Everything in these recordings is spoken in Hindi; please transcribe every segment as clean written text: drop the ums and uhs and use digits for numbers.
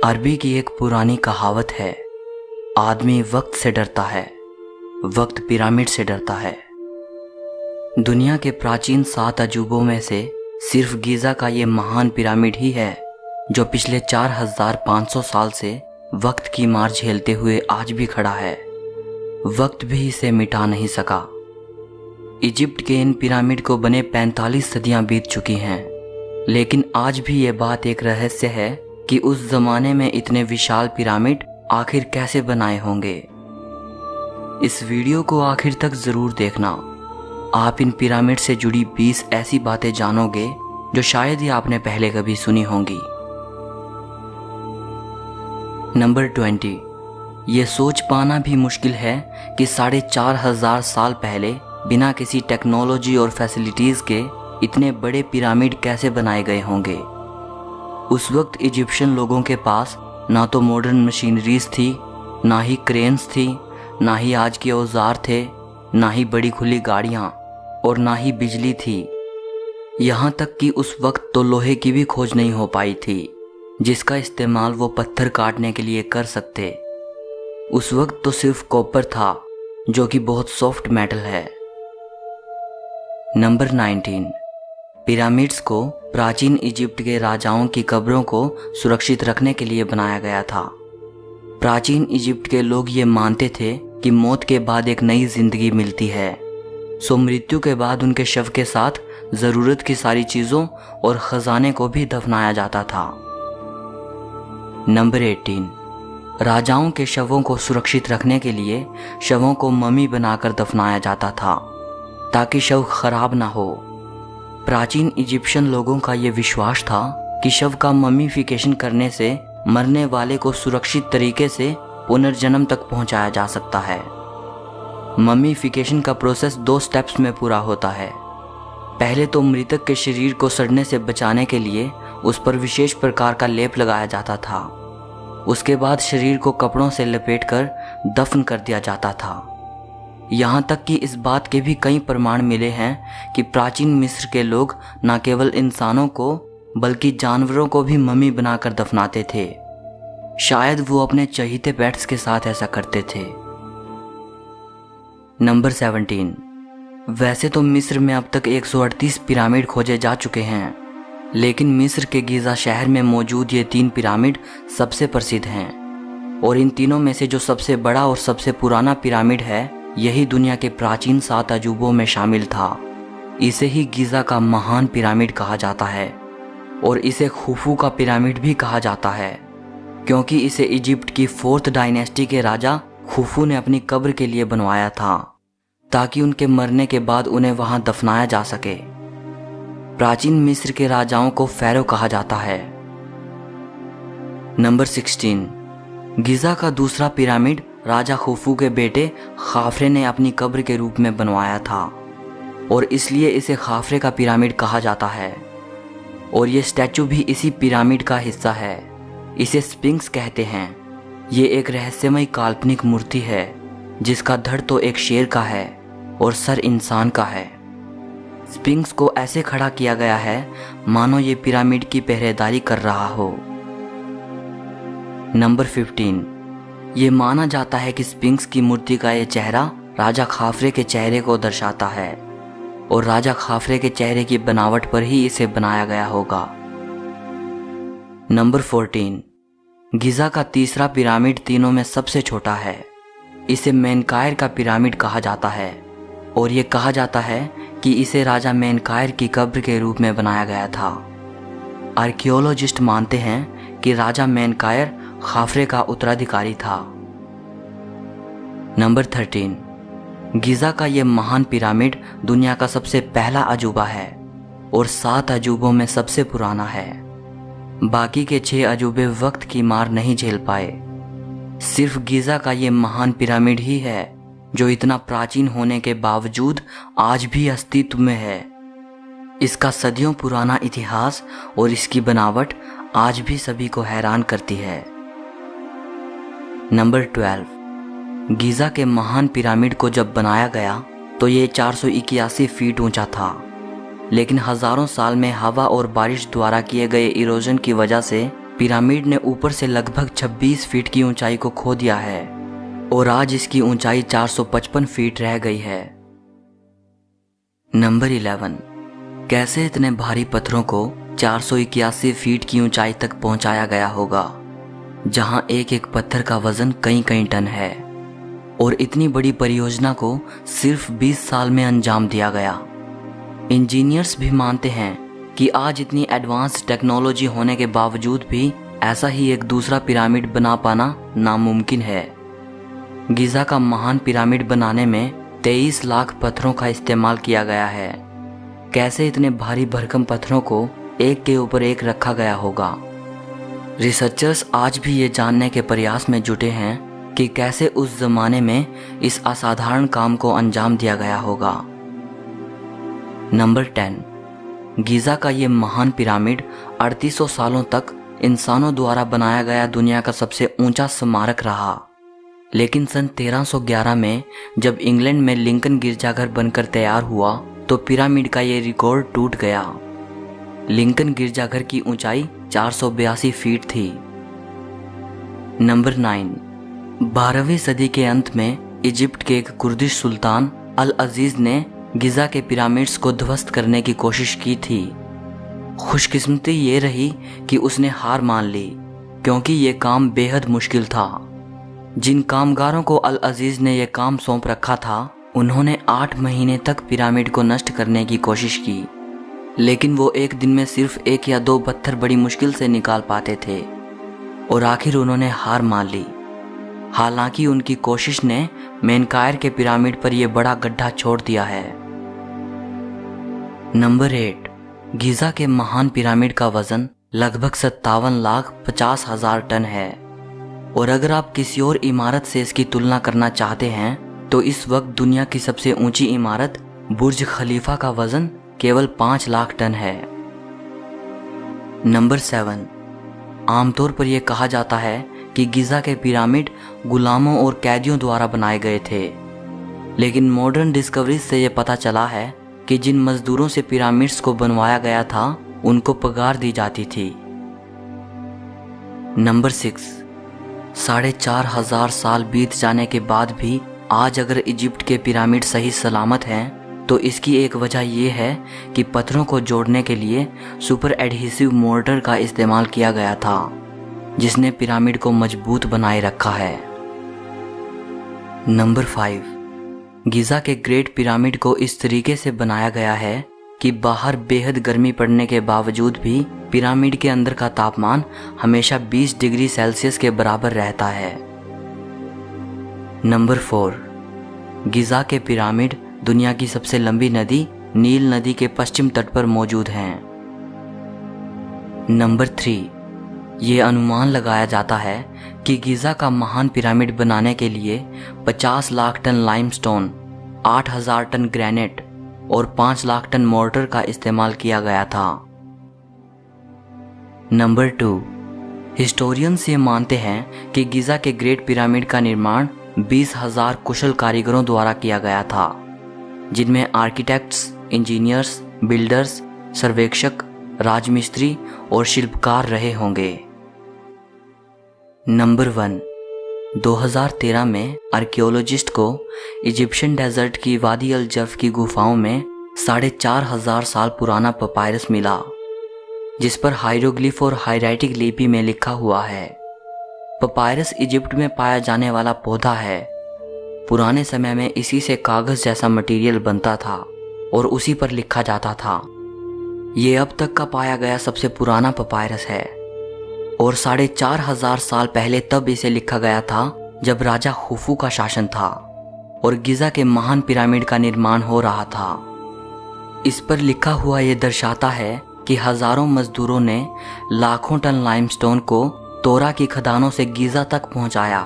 अरबी की एक पुरानी कहावत है, आदमी वक्त से डरता है, वक्त पिरामिड से डरता है। दुनिया के प्राचीन 7 अजूबों में से सिर्फ गीज़ा का ये महान पिरामिड ही है जो पिछले 4500 साल से वक्त की मार झेलते हुए आज भी खड़ा है। वक्त भी इसे मिटा नहीं सका। इजिप्ट के इन पिरामिड को बने 45 सदियां बीत चुकी हैं, लेकिन आज भी ये बात एक रहस्य है कि उस जमाने में इतने विशाल पिरामिड आखिर कैसे बनाए होंगे। इस वीडियो को आखिर तक जरूर देखना। आप इन पिरामिड से जुड़ी 20 ऐसी बातें जानोगे जो शायद ही आपने पहले कभी सुनी होंगी। नंबर 20। ये सोच पाना भी मुश्किल है कि 4500 साल पहले बिना किसी टेक्नोलॉजी और फैसिलिटीज़ के इतने बड़े पिरामिड कैसे बनाए गए होंगे। उस वक्त इजिप्शियन लोगों के पास ना तो मॉडर्न मशीनरीज थी, ना ही क्रेन्स थी, ना ही आज के औजार थे, ना ही बड़ी खुली गाड़ियाँ और ना ही बिजली थी। यहाँ तक कि उस वक्त तो लोहे की भी खोज नहीं हो पाई थी जिसका इस्तेमाल वो पत्थर काटने के लिए कर सकते। उस वक्त तो सिर्फ कॉपर था जो कि बहुत सॉफ्ट मेटल है। नंबर 19। पिरामिड्स को प्राचीन इजिप्ट के राजाओं की कब्रों को सुरक्षित रखने के लिए बनाया गया था। प्राचीन इजिप्ट के लोग ये मानते थे कि मौत के बाद एक नई जिंदगी मिलती है, सो मृत्यु के बाद उनके शव के साथ ज़रूरत की सारी चीज़ों और ख़जाने को भी दफनाया जाता था। नंबर 18। राजाओं के शवों को सुरक्षित रखने के लिए शवों को ममी बनाकर दफनाया जाता था ताकि शव खराब ना हो। प्राचीन इजिप्शियन लोगों का ये विश्वास था कि शव का ममीफिकेशन करने से मरने वाले को सुरक्षित तरीके से पुनर्जन्म तक पहुंचाया जा सकता है। ममीफिकेशन का प्रोसेस 2 स्टेप्स में पूरा होता है। पहले तो मृतक के शरीर को सड़ने से बचाने के लिए उस पर विशेष प्रकार का लेप लगाया जाता था। उसके बाद शरीर को कपड़ों से लपेटकर दफन कर दिया जाता था। यहाँ तक कि इस बात के भी कई प्रमाण मिले हैं कि प्राचीन मिस्र के लोग न केवल इंसानों को बल्कि जानवरों को भी ममी बनाकर दफनाते थे। शायद वो अपने चहीते पेट्स के साथ ऐसा करते थे। नंबर 17। वैसे तो मिस्र में अब तक 138 पिरामिड खोजे जा चुके हैं, लेकिन मिस्र के गीज़ा शहर में मौजूद ये 3 पिरामिड सबसे प्रसिद्ध हैं। और इन तीनों में से जो सबसे बड़ा और सबसे पुराना पिरामिड है, यही दुनिया के प्राचीन 7 अजूबों में शामिल था। इसे ही गीज़ा का महान पिरामिड कहा जाता है और इसे खुफू का पिरामिड भी कहा जाता है, क्योंकि इसे इजिप्ट की 4th डायनेस्टी के राजा खुफू ने अपनी कब्र के लिए बनवाया था ताकि उनके मरने के बाद उन्हें वहां दफनाया जा सके। प्राचीन मिस्र के राजाओं को फैरो कहा जाता है। नंबर 16। गीज़ा का दूसरा पिरामिड राजा खुफू के बेटे खाफरे ने अपनी कब्र के रूप में बनवाया था और इसलिए इसे खाफरे का पिरामिड कहा जाता है। और ये स्टैचू भी इसी पिरामिड का हिस्सा है। इसे स्फिंक्स कहते हैं। ये एक रहस्यमय काल्पनिक मूर्ति है जिसका धड़ तो एक शेर का है और सर इंसान का है। स्फिंक्स को ऐसे खड़ा किया गया है मानो ये पिरामिड की पहरेदारी कर रहा हो। नंबर 15। ये माना जाता है कि स्फिंक्स की मूर्ति का ये चेहरा राजा खाफरे के चेहरे को दर्शाता है और राजा खाफरे के चेहरे की बनावट पर ही इसे बनाया गया होगा। नंबर 14। गीज़ा का तीसरा पिरामिड तीनों में सबसे छोटा है। इसे मेनकायर का पिरामिड कहा जाता है और ये कहा जाता है कि इसे राजा मेनकायर की कब्र के रूप में बनाया गया था। आर्कियोलॉजिस्ट मानते हैं कि राजा मेनकायर खाफरे का उत्तराधिकारी था। नंबर 13। गीज़ा का यह महान पिरामिड दुनिया का सबसे पहला अजूबा है और 7 अजूबों में सबसे पुराना है। बाकी के 6 अजूबे वक्त की मार नहीं झेल पाए। सिर्फ गीज़ा का यह महान पिरामिड ही है जो इतना प्राचीन होने के बावजूद आज भी अस्तित्व में है। इसका सदियों पुराना इतिहास और इसकी बनावट आज भी सभी को हैरान करती है। नंबर 12। गीज़ा के महान पिरामिड को जब बनाया गया तो ये 481 फीट ऊंचा था, लेकिन हजारों साल में हवा और बारिश द्वारा किए गए इरोजन की वजह से पिरामिड ने ऊपर से लगभग 26 फीट की ऊंचाई को खो दिया है और आज इसकी ऊंचाई 455 फीट रह गई है। नंबर 11, कैसे इतने भारी पत्थरों को 481 फीट की ऊंचाई तक पहुंचाया गया होगा, जहां एक एक पत्थर का वजन कई टन है और इतनी बड़ी परियोजना को सिर्फ 20 साल में अंजाम दिया गया। इंजीनियर्स भी मानते हैं कि आज इतनी एडवांस टेक्नोलॉजी होने के बावजूद भी ऐसा ही एक दूसरा पिरामिड बना पाना नामुमकिन है। गिज़ा का महान पिरामिड बनाने में 23 लाख पत्थरों का इस्तेमाल किया गया है। कैसे इतने भारी भरकम पत्थरों को एक के ऊपर एक रखा गया होगा? रिसर्चर्स आज भी ये जानने के प्रयास में जुटे हैं कि कैसे उस जमाने में इस असाधारण काम को अंजाम दिया गया होगा। नंबर 10, गिज़ा का ये महान पिरामिड 3800 सालों तक इंसानों द्वारा बनाया गया दुनिया का सबसे ऊंचा स्मारक रहा। लेकिन सन 1311 में जब इंग्लैंड में लिंकन गिरजाघर बनकर तैयार हुआ तो पिरामिड का ये रिकॉर्ड टूट गया। लिंकन गिरजाघर की ऊंचाई 482 फीट थी। नंबर 9, 12वीं सदी के अंत में इजिप्ट के एक कुर्दिश सुल्तान अल अजीज ने गिज़ा के पिरामिड्स को ध्वस्त करने की कोशिश की थी। खुशकिस्मती ये रही कि उसने हार मान ली, क्योंकि ये काम बेहद मुश्किल था। जिन कामगारों को अल अजीज ने यह काम सौंप रखा था, उन्होंने 8 महीने तक पिरामिड को नष्ट करने की कोशिश की, लेकिन वो एक दिन में सिर्फ 1 या 2 पत्थर बड़ी मुश्किल से निकाल पाते थे और आखिर उन्होंने हार मान ली। हालांकि उनकी कोशिश ने मेनकायर के पिरामिड पर यह बड़ा गड्ढा छोड़ दिया है। नंबर 8, गिज़ा के महान पिरामिड का वजन लगभग 57,50,000 टन है और अगर आप किसी और इमारत से इसकी तुलना करना चाहते हैं तो इस वक्त दुनिया की सबसे ऊंची इमारत बुर्ज खलीफा का वजन केवल 5 लाख टन है। नंबर 7, आमतौर पर यह कहा जाता है कि गिज़ा के पिरामिड गुलामों और कैदियों द्वारा बनाए गए थे, लेकिन मॉडर्न डिस्कवरीज से यह पता चला है कि जिन मजदूरों से पिरामिड्स को बनवाया गया था उनको पगार दी जाती थी। नंबर 6, 4,500 साल बीत जाने के बाद भी आज अगर इजिप्ट के पिरामिड सही सलामत हैं तो इसकी एक वजह यह है कि पत्थरों को जोड़ने के लिए सुपर एडहेसिव मोर्टर का इस्तेमाल किया गया था, जिसने पिरामिड को मजबूत बनाए रखा है। नंबर 5, गिज़ा के ग्रेट पिरामिड को इस तरीके से बनाया गया है कि बाहर बेहद गर्मी पड़ने के बावजूद भी पिरामिड के अंदर का तापमान हमेशा 20 डिग्री सेल्सियस के बराबर रहता है। नंबर 4, गिज़ा के पिरामिड दुनिया की सबसे लंबी नदी नील नदी के पश्चिम तट पर मौजूद हैं। नंबर 3, ये अनुमान लगाया जाता है कि गिज़ा का महान पिरामिड बनाने के लिए 50 lakh ton limestone, 8,000 ton granite और 5 लाख टन मोर्टर का इस्तेमाल किया गया था। नंबर 2, हिस्टोरियंस ये मानते हैं कि गिज़ा के ग्रेट पिरामिड का निर्माण 20,000 कुशल कारीगरों द्वारा किया गया था, जिनमें आर्किटेक्ट्स, इंजीनियर्स, बिल्डर्स, सर्वेक्षक, राजमिस्त्री और शिल्पकार रहे होंगे। नंबर 1, 2013 में आर्कियोलॉजिस्ट को इजिप्शियन डेजर्ट की वादी अल जर्फ की गुफाओं में 4,500 साल पुराना पपायरस मिला, जिस पर हायरोग्लिफ और हायराइटिक लिपि में लिखा हुआ है। पपायरस इजिप्ट में पाया जाने वाला पौधा है। पुराने समय में इसी से कागज जैसा मटेरियल बनता था और उसी पर लिखा जाता था। ये अब तक का पाया गया सबसे पुराना पपायरस है और 4,500 साल पहले तब इसे लिखा गया था जब राजा खुफू का शासन था और गिज़ा के महान पिरामिड का निर्माण हो रहा था। इस पर लिखा हुआ ये दर्शाता है कि हजारों मजदूरों ने लाखों टन लाइमस्टोन को तोरा की खदानों से गिज़ा तक पहुंचाया।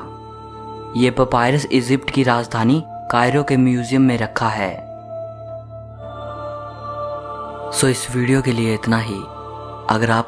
ये पपायरस इजिप्ट की राजधानी कायरो के म्यूजियम में रखा है। सो इस वीडियो के लिए इतना ही। अगर आप